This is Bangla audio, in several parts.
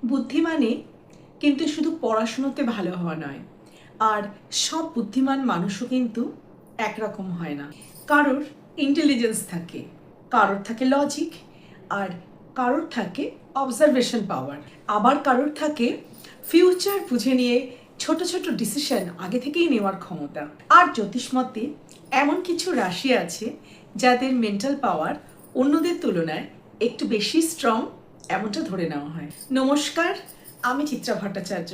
বুদ্ধিমানে কিন্তু শুধু পড়াশুনোতে ভালো হওয়া নয়, আর সব বুদ্ধিমান মানুষও কিন্তু একরকম হয় না। কারোর ইন্টেলিজেন্স থাকে, কারোর থাকে লজিক, আর কারোর থাকে অবজারভেশন পাওয়ার, আবার কারোর থাকে ফিউচার বুঝে নিয়ে ছোট ছোট ডিসিশন আগে থেকেই নেওয়ার ক্ষমতা। আর জ্যোতিষমতে এমন কিছু রাশি আছে যাদের মেন্টাল পাওয়ার অন্যদের তুলনায় একটু বেশি স্ট্রং, এমনটা ধরে নেওয়া হয়। নমস্কার, আমি চিত্রা ভট্টাচার্য,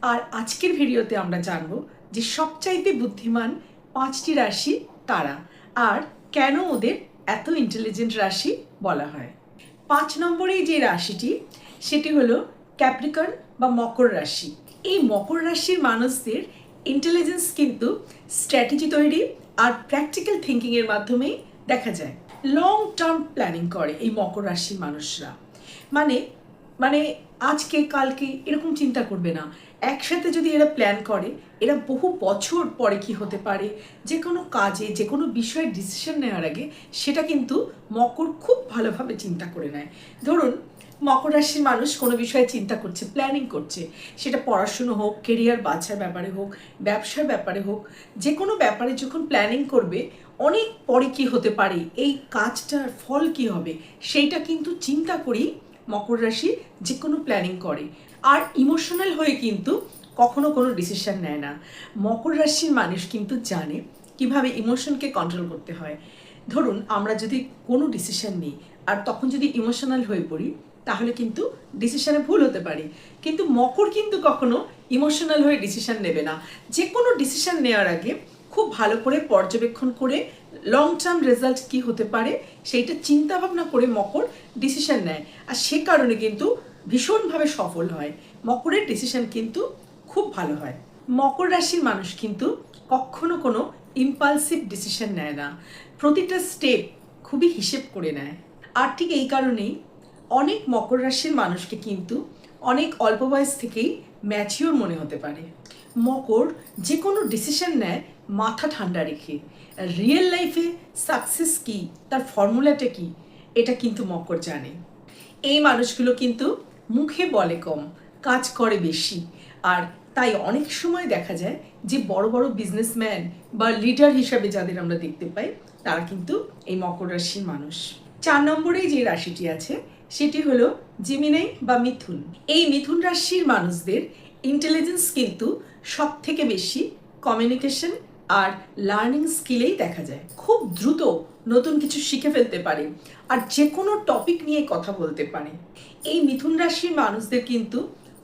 আর আজকের ভিডিওতে আমরা জানব যে সবচাইতে বুদ্ধিমান 5টি রাশি কারা আর কেন ওদের এত ইন্টেলিজেন্ট রাশি বলা হয়। 5 নম্বরেই যে রাশিটি, সেটি হলো ক্যাপ্রিকন বা মকর রাশি। এই মকর রাশির মানুষদের ইন্টেলিজেন্স কিন্তু স্ট্র্যাটেজি তৈরি আর প্র্যাকটিক্যাল থিঙ্কিংয়ের মাধ্যমেই দেখা যায়। লং টার্ম প্ল্যানিং করে এই মকর রাশির মানুষরা। মানে আজকে কালকে এরকম চিন্তা করবে না। একসাথে যদি এরা প্ল্যান করে, এরা বহু বছর পরে কি হতে পারে, যে কোনো কাজে যে কোনো বিষয়ে ডিসিশন নেওয়ার আগে সেটা কিন্তু মকর খুব ভালোভাবে চিন্তা করে নেয়। ধরুন, মকর রাশির মানুষ কোনো বিষয়ে চিন্তা করছে, প্ল্যানিং করছে, সেটা পড়াশুনো হোক, কেরিয়ার বাছার ব্যাপারে হোক, ব্যবসার ব্যাপারে হোক, যে কোনো ব্যাপারে যখন প্ল্যানিং করবে অনেক পরে কি হতে পারে, এই কাজটার ফল কি হবে, সেইটা কিন্তু চিন্তা করেই মকর রাশি যে কোনো প্ল্যানিং করে। আর ইমোশনাল হয়ে কিন্তু কখনো কোনো ডিসিশন নেয় না। মকর রাশির মানুষ কিন্তু জানে কিভাবে ইমোশনকে কন্ট্রোল করতে হয়। ধরুন, আমরা যদি কোনো ডিসিশন নিই আর তখন যদি ইমোশনাল হয়ে পড়ি, তাহলে কিন্তু ডিসিশনে ভুল হতে পারে। কিন্তু মকর কিন্তু কখনো ইমোশনাল হয়ে ডিসিশন নেবে না। যে কোনো ডিসিশন নেওয়ার আগে খুব ভালো করে পর্যবেক্ষণ করে লং টার্ম রেজাল্ট কি হতে পারে সেইটা চিন্তা ভাবনা করে মকর ডিসিশন নেয়, আর সে কারণে কিন্তু ভীষণভাবে সফল হয়। মকরের ডিসিশন কিন্তু খুব ভালো হয়। মকর রাশির মানুষ কিন্তু কখনো কোনো ইম্পালসিভ ডিসিশন নেয় না, প্রতিটা স্টেপ খুবই হিসেব করে নেয়। আর ঠিক এই কারণেই অনেক মকর রাশির মানুষকে কিন্তু অনেক অল্প বয়স থেকেই ম্যাচিওর মনে হতে পারে। মকর যে কোনো ডিসিশন নেয় মাথা ঠান্ডা রেখে। রিয়েল লাইফে সাকসেস কী, তার ফর্মুলাটা কী, এটা কিন্তু মকর জানে। এই মানুষগুলো কিন্তু মুখে বলে কম, কাজ করে বেশি, আর তাই অনেক সময় দেখা যায় যে বড় বড় বিজনেসম্যান বা লিডার হিসাবে যাদের আমরা দেখতে পাই, তারা কিন্তু এই মকর রাশির মানুষ। 4 নম্বরেই যে রাশিটি আছে সেটি হলো জেমিনাই বা মিথুন। এই মিথুন রাশির মানুষদের ইন্টেলিজেন্স কিন্তু সব থেকে বেশি কমিউনিকেশন আর লার্নিং স্কিলেই দেখা যায়। খুব দ্রুত নতুন কিছু শিখে ফেলতে পারে আর যে কোনো টপিক নিয়ে কথা বলতে পারে। এই মিথুন রাশির মানুষদের কিন্তু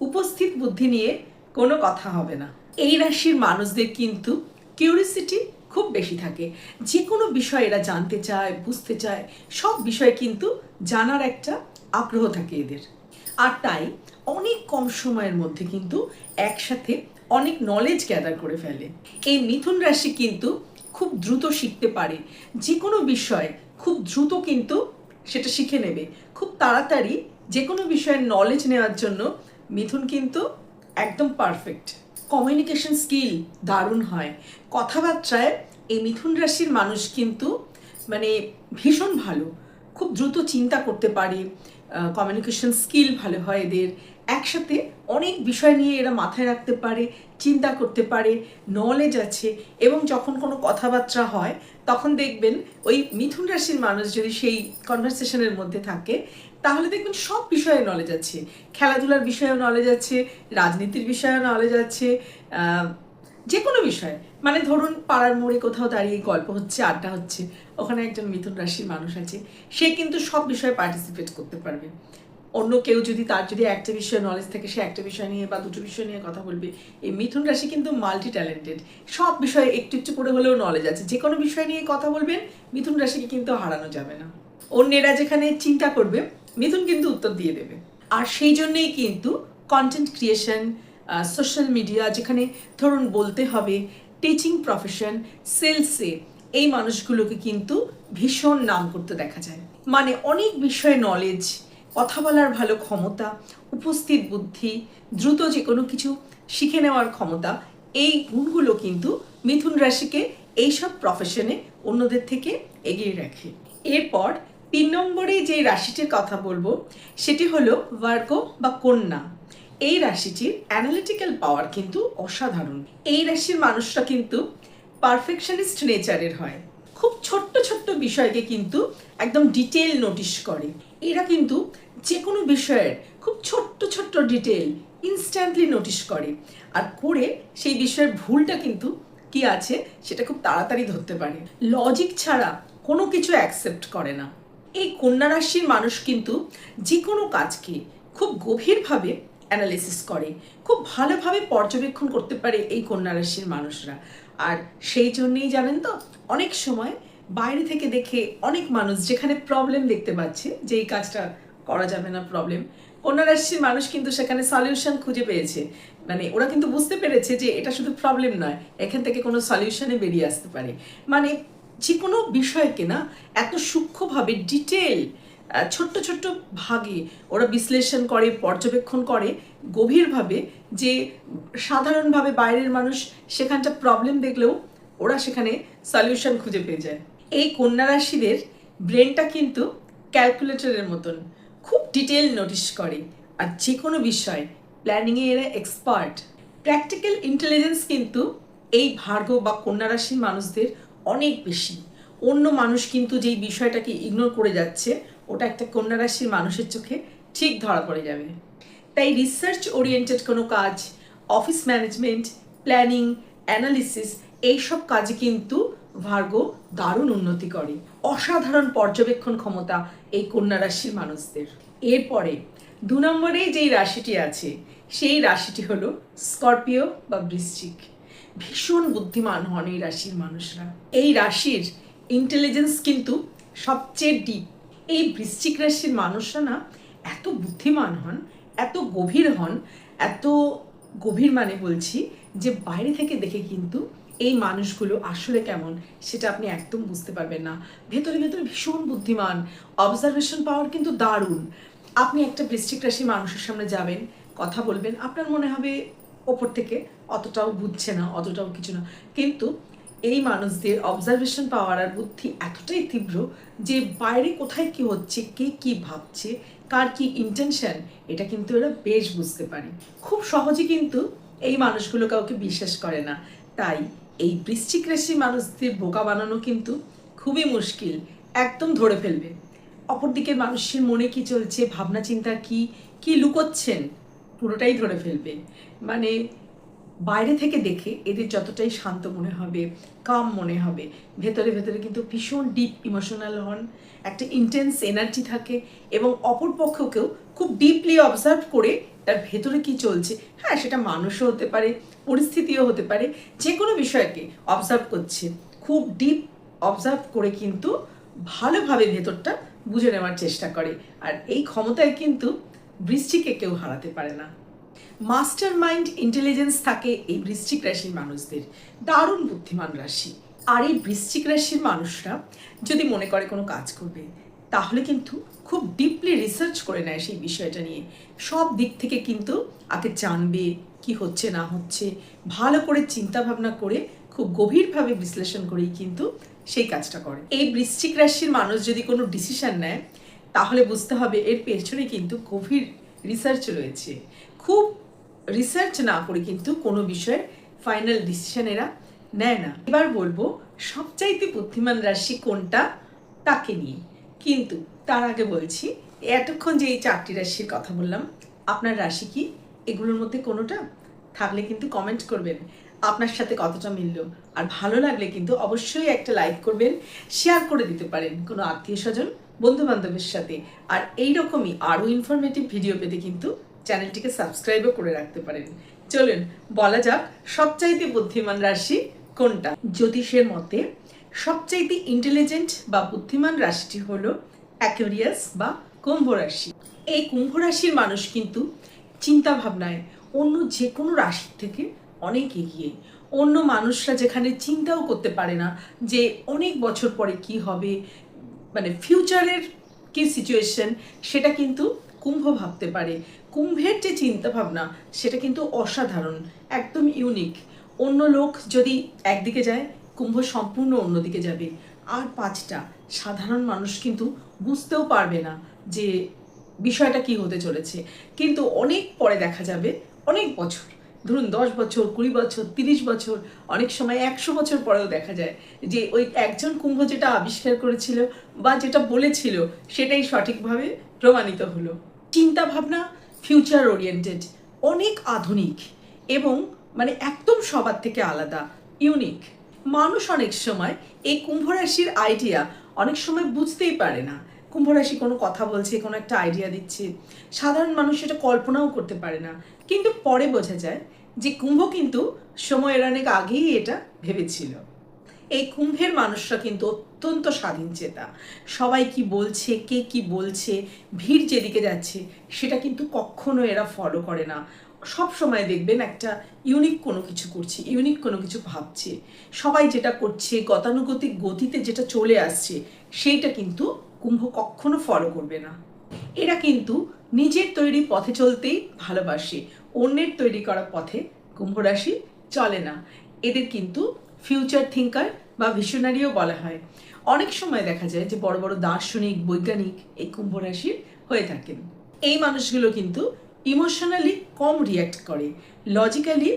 উপস্থিত বুদ্ধি নিয়ে কোনো কথা হবে না। এই রাশির মানুষদের কিন্তু কিউরিসিটি খুব বেশি থাকে। যে কোনো বিষয় এরা জানতে চায়, বুঝতে চায়, সব বিষয়ে কিন্তু জানার একটা আগ্রহ থাকে এদের। আর তাই অনেক কম সময়ের মধ্যে কিন্তু একসাথে অনেক নলেজ গ্যাদার করে ফেলে। এই মিথুন রাশি কিন্তু খুব দ্রুত শিখতে পারে, যে কোনো বিষয় খুব দ্রুত কিন্তু সেটা শিখে নেবে। খুব তাড়াতাড়ি যে কোনো বিষয়ের নলেজ নেওয়ার জন্য মিথুন কিন্তু একদম পারফেক্ট। কমিউনিকেশন স্কিল দারুণ হয়। কথাবার্তায় এই মিথুন রাশির মানুষ কিন্তু ভীষণ ভালো, খুব দ্রুত চিন্তা করতে পারে, কমিউনিকেশন স্কিল ভালো হয় এদের। একসাথে অনেক বিষয় নিয়ে এরা মাথায় রাখতে পারে, চিন্তা করতে পারে, নলেজ আছে। এবং যখন কোনো কথাবার্তা হয় তখন দেখবেন ওই মিথুন রাশির মানুষ যদি সেই কনভারসেশনের মধ্যে থাকে, তাহলে দেখবেন সব বিষয়ে নলেজ আছে। খেলাধুলার বিষয়েও নলেজ আছে, রাজনীতির বিষয়েও নলেজ আছে, যে কোনো বিষয়। ধরুন, পাড়ার মোড়ে কোথাও দাঁড়িয়ে গল্প হচ্ছে, আড্ডা হচ্ছে, ওখানে একজন মিথুন রাশির মানুষ আছে, সে কিন্তু সব বিষয়ে পার্টিসিপেট করতে পারবে। অন্য কেউ যদি তার একটা বিষয়ে নলেজ থাকে, সে একটা বিষয় নিয়ে বা দুটো বিষয় নিয়ে কথা বলবে। এই মিথুন রাশি কিন্তু মাল্টি ট্যালেন্টেড, সব বিষয়ে একটু একটু করে হলেও নলেজ আছে। যে কোনো বিষয় নিয়ে কথা বলবেন, মিথুন রাশিকে কিন্তু হারানো যাবে না। অন্যেরা যেখানে চিন্তা করবে, মিথুন কিন্তু উত্তর দিয়ে দেবে। আর সেই জন্যেই কিন্তু কন্টেন্ট ক্রিয়েশন, সোশ্যাল মিডিয়া, যেখানে ধরুন বলতে হবে, টিচিং প্রফেশন, সেলসে এই মানুষগুলোকে কিন্তু ভীষণ নাম করতে দেখা যায়। অনেক বিষয়ে নলেজ, কথা বলার ভালো ক্ষমতা, উপস্থিত বুদ্ধি, দ্রুত যে কোনো কিছু শিখে নেওয়ার ক্ষমতা, এই গুণগুলো কিন্তু মিথুন রাশিকে এইসব প্রফেশনে অন্যদের থেকে এগিয়ে রাখে। এরপর 3 নম্বরে যে রাশিটির কথা বলবো সেটি হলো ভার্গো বা কন্যা। এই রাশিটির অ্যানালিটিক্যাল পাওয়ার কিন্তু অসাধারণ। এই রাশির মানুষরা কিন্তু পারফেকশনিস্ট নেচারের হয়, খুব ছোট্ট ছোট্ট বিষয়কে কিন্তু একদম ডিটেল নোটিশ করে। এরা কিন্তু যে কোনো বিষয়ের খুব ছোট্ট ছোট্ট ডিটেল ইনস্ট্যান্টলি নোটিশ করে, আর করে সেই বিষয়ের ভুলটা কিন্তু কি আছে সেটা খুব তাড়াতাড়ি ধরতে পারে। লজিক ছাড়া কোনো কিছু অ্যাকসেপ্ট করে না। এই কন্যা রাশির মানুষ কিন্তু যে কোনো কাজকে খুব গভীরভাবে অ্যানালিসিস করে, খুব ভালোভাবে পর্যবেক্ষণ করতে পারে এই কন্যা রাশির মানুষরা। আর সেই জন্যেই জানেন তো, অনেক সময় বাইরে থেকে দেখে অনেক মানুষ যেখানে প্রবলেম দেখতে পাচ্ছে যে এই কাজটা করা যাবে না, প্রবলেম, কন্যা রাশির মানুষ কিন্তু সেখানে সলিউশন খুঁজে পেয়েছে। মানে ওরা কিন্তু বুঝতে পেরেছে যে এটা শুধু প্রবলেম নয়, এখান থেকে কোনো সলিউশনে বেরিয়ে আসতে পারে। মানে যে কোনো বিষয়কে না এত সূক্ষ্মভাবে ডিটেল ছোট্ট ছোট্ট ভাগে ওরা বিশ্লেষণ করে, পর্যবেক্ষণ করে গভীরভাবে, যে সাধারণভাবে বাইরের মানুষ সেখানটা প্রবলেম দেখলেও ওরা সেখানে সলিউশন খুঁজে পেয়ে যায়। এই কন্যা রাশিদের ব্রেনটা কিন্তু ক্যালকুলেটরের মতন, খুব ডিটেল নোটিশ করে, আর যে কোনো বিষয় প্ল্যানিংয়ে এরা এক্সপার্ট। প্র্যাকটিক্যাল ইন্টেলিজেন্স কিন্তু এই ভার্গ বা কন্যা রাশির মানুষদের অনেক বেশি। অন্য মানুষ কিন্তু যেই বিষয়টাকে ইগনোর করে যাচ্ছে, ওটা একটা কন্যা রাশির মানুষের চোখে ঠিক ধরা পড়ে যাবে। তাই রিসার্চ ওরিয়েন্টেড কোনো কাজ, অফিস ম্যানেজমেন্ট, প্ল্যানিং, অ্যানালিসিস, এইসব কাজে কিন্তু ভার্গ দারুণ উন্নতি করে। অসাধারণ পর্যবেক্ষণ ক্ষমতা এই কন্যা রাশির মানুষদের। এরপরে 2 নম্বরে যেই রাশিটি আছে সেই রাশিটি হলো স্করপিও বা বৃশ্চিক। ভীষণ বুদ্ধিমান হন এই রাশির মানুষরা। এই রাশির ইন্টেলিজেন্স কিন্তু সবচেয়ে ডিপ। এই বৃশ্চিক রাশির মানুষরা না এত বুদ্ধিমান হন, এত গভীর হন, এত গভীর মানে বলছি যে বাইরে থেকে দেখে কিন্তু এই মানুষগুলো আসলে কেমন সেটা আপনি একদম বুঝতে পারবেন না। ভেতরে ভেতরে ভীষণ বুদ্ধিমান, অবজারভেশন পাওয়ার কিন্তু দারুণ। আপনি একটা বৃশ্চিক রাশির মানুষের সামনে যাবেন, কথা বলবেন, আপনার মনে হবে ওপর থেকে অতটাও বুঝছে না, অতটাও কিছু না, কিন্তু এই মানুষদের অবজারভেশন পাওয়ার আর বুদ্ধি এতটাই তীব্র যে বাইরে কোথায় কি হচ্ছে, কে কি ভাবছে, কার কি ইন্টেনশন, এটা কিন্তু এরা বেশ বুঝতে পারে। খুব সহজে কিন্তু এই মানুষগুলো কাউকে বিশ্বাস করে না। তাই এই বৃশ্চিক রাশির মানুষদের বোকা বানানো কিন্তু খুবই মুশকিল, একদম ধরে ফেলবে। অপরদিকে মানুষের মনে কি চলছে, ভাবনা চিন্তা কি কি লুকোচ্ছেন, পুরোটাই ধরে ফেলবে। মানে বাইরে থেকে দেখে এদের যতটাই শান্ত মনে হবে, কাম মনে হবে, ভেতরে ভেতরে কিন্তু ভীষণ ডিপ ইমোশনাল হন, একটা ইন্টেন্স এনার্জি থাকে, এবং অপর পক্ষকেও খুব ডিপলি অবজার্ভ করে তার ভেতরে কি চলছে, হ্যাঁ সেটা মানুষও হতে পারে, পরিস্থিতিও হতে পারে, যে কোনো বিষয়কে অবজার্ভ করছে, খুব ডিপ অবজার্ভ করে কিন্তু ভালোভাবে ভেতরটা বুঝে নেওয়ার চেষ্টা করে। আর এই ক্ষমতায় কিন্তু বৃশ্চিকে কেউ হারাতে পারে না। মাস্টার মাইন্ড ইন্টেলিজেন্স থাকে এই বৃশ্চিক রাশির মানুষদের। দারুণ বুদ্ধিমান রাশি। আর এই বৃশ্চিক রাশির মানুষরা যদি মনে করে কোনো কাজ করবে, তাহলে কিন্তু খুব ডিপলি রিসার্চ করে নেয় সেই বিষয়টা নিয়ে, সব দিক থেকে কিন্তু আগে জানবে কি হচ্ছে না হচ্ছে, ভালো করে চিন্তা ভাবনা করে খুব গভীরভাবে বিশ্লেষণ করেই কিন্তু সেই কাজটা করে। এই বৃশ্চিক রাশির মানুষ যদি কোনো ডিসিশন নেয়, তাহলে বুঝতে হবে এর পেছনে কিন্তু গভীর রিসার্চ রয়েছে। খুব রিসার্চ না করে কিন্তু কোনো বিষয়ে ফাইনাল ডিসিশন এরা নেয় না। এবার বলবো সবচাইতে বুদ্ধিমান রাশি কোনটা তাকে নিয়ে, কিন্তু তার আগে বলছি এতক্ষণ যে এই 4টি রাশির কথা বললাম, আপনার রাশি কি এগুলোর মধ্যে কোনোটা? থাকলে কিন্তু কমেন্ট করবেন আপনার সাথে কতটা মিলল। আর ভালো লাগলে কিন্তু অবশ্যই একটা লাইক করবেন, শেয়ার করে দিতে পারেন কোনো আত্মীয় স্বজন, বন্ধু বান্ধবের সাথে। আর এইরকমই আরও ইনফরমেটিভ ভিডিও পেতে কিন্তু চ্যানেলটিকে সাবস্ক্রাইবও করে রাখতে পারেন। চলুন বলা যাক সবচাইতে বুদ্ধিমান রাশি কোনটা। জ্যোতিষের মতে সবচাইতে ইন্টেলিজেন্ট বা বুদ্ধিমান রাশিটি হলো অ্যাকোয়ারিয়াস বা কুম্ভ রাশি। এই কুম্ভ রাশির মানুষ কিন্তু চিন্তা ভাবনায় অন্য যে কোনো রাশির থেকে অনেক এগিয়ে। অন্য মানুষরা যেখানে চিন্তাও করতে পারে না যে অনেক বছর পরে কি হবে, মানে ফিউচারের কি সিচুয়েশন, সেটা কিন্তু কুম্ভ ভাবতে পারে। কুম্ভের যে চিন্তা ভাবনা সেটা কিন্তু অসাধারণ, একদম ইউনিক। অন্য লোক যদি একদিকে যায়, কুম্ভ সম্পূর্ণ অন্যদিকে যাবে। আর 5টা সাধারণ মানুষ কিন্তু বুঝতেও পারবে না যে বিষয়টা কি হতে চলেছে, কিন্তু অনেক পরে দেখা যাবে, অনেক বছর, ধরুন 10 বছর, 20 বছর, 30 বছর, অনেক সময় 100 বছর পরেও দেখা যায় যে ওই একজন কুম্ভ যেটা আবিষ্কার করেছিল বা যেটা বলেছিল সেটাই সঠিকভাবে প্রমাণিত হলো। চিন্তা ভাবনা ফিউচার ওরিয়েন্টেড, অনেক আধুনিক এবং মানে একদম সবার থেকে আলাদা, ইউনিক। মানুষ অনেক সময় এই কুম্ভ রাশির আইডিয়া অনেক সময় বুঝতেই পারে না। কুম্ভ রাশি কোনো কথা বলছে, কোনো একটা আইডিয়া দিচ্ছে, সাধারণ মানুষ সেটা কল্পনাও করতে পারে না, কিন্তু পরে বোঝা যায় যে কুম্ভ কিন্তু সময়ের অনেক আগেই এটা ভেবেছিল। এই কুম্ভের মানুষরা কিন্তু অত্যন্ত স্বাধীনচেতা। সবাই কি বলছে, কে কি বলছে, ভিড় যেদিকে যাচ্ছে সেটা কিন্তু কখনো এরা ফলো করে না। সব সময় দেখবেন একটা ইউনিক কোনো কিছু করছে, ইউনিক কোনো কিছু ভাবছে। সবাই যেটা করছে গতানুগতিক গতিতে যেটা চলে আসছে সেইটা কিন্তু কুম্ভ কখনো ফলো করবে না। এরা কিন্তু নিজের তৈরি পথে চলতেই ভালোবাসে, অন্যের তৈরি করা পথে কুম্ভ রাশি চলে না। এদের কিন্তু ফিউচার থিঙ্কার বা ভিশনারিও বলা হয়। অনেক সময় দেখা যায় যে বড় বড় দার্শনিক, বৈজ্ঞানিক এই কুম্ভ রাশির হয়ে থাকেন। এই মানুষগুলো কিন্তু ইমোশনালি কম রিয়্যাক্ট করে, লজিক্যালি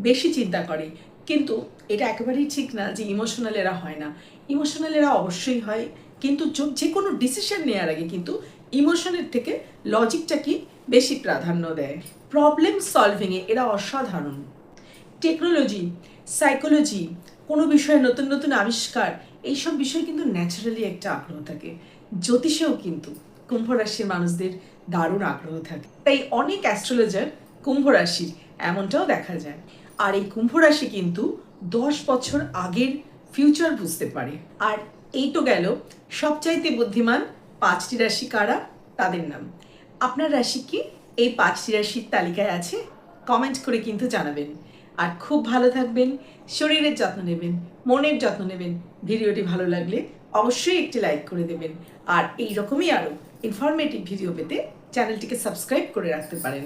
বেশি চিন্তা করে, কিন্তু এটা একেবারেই ঠিক না যে ইমোশনাল এরা হয় না। ইমোশনাল এরা অবশ্যই হয়, কিন্তু যে কোনো ডিসিশন নেওয়ার আগে কিন্তু ইমোশনের থেকে লজিকটাকে বেশি প্রাধান্য দেয়। প্রবলেম সলভিংয়ে এরা অসাধারণ। টেকনোলজি, সাইকোলজি, কোনো বিষয়ে নতুন নতুন আবিষ্কার, এইসব বিষয়ে কিন্তু ন্যাচারালি একটা আগ্রহ থাকে। জ্যোতিষেও কিন্তু কুম্ভ রাশির মানুষদের দারুণ আগ্রহ থাকে। তাই অনেক অ্যাস্ট্রোলজার কুম্ভ রাশির, এমনটাও দেখা যায়। আর এই কুম্ভ রাশি কিন্তু 10 বছর আগের ফিউচার বুঝতে পারে। আর এই তো গেল সবচাইতে বুদ্ধিমান 5টি রাশি কারা, তাদের নাম। আপনার রাশি কি এই 5টি রাশির তালিকায় আছে? কমেন্ট করে কিন্তু জানাবেন। আর খুব ভালো থাকবেন, শরীরের যত্ন নেবেন, মনের যত্ন নেবেন। ভিডিওটি ভালো লাগলে অবশ্যই একটি লাইক করে দেবেন। আর এই রকমই আরও ইনফরমেটিভ ভিডিও পেতে চ্যানেলটিকে সাবস্ক্রাইব করে রাখতে পারেন।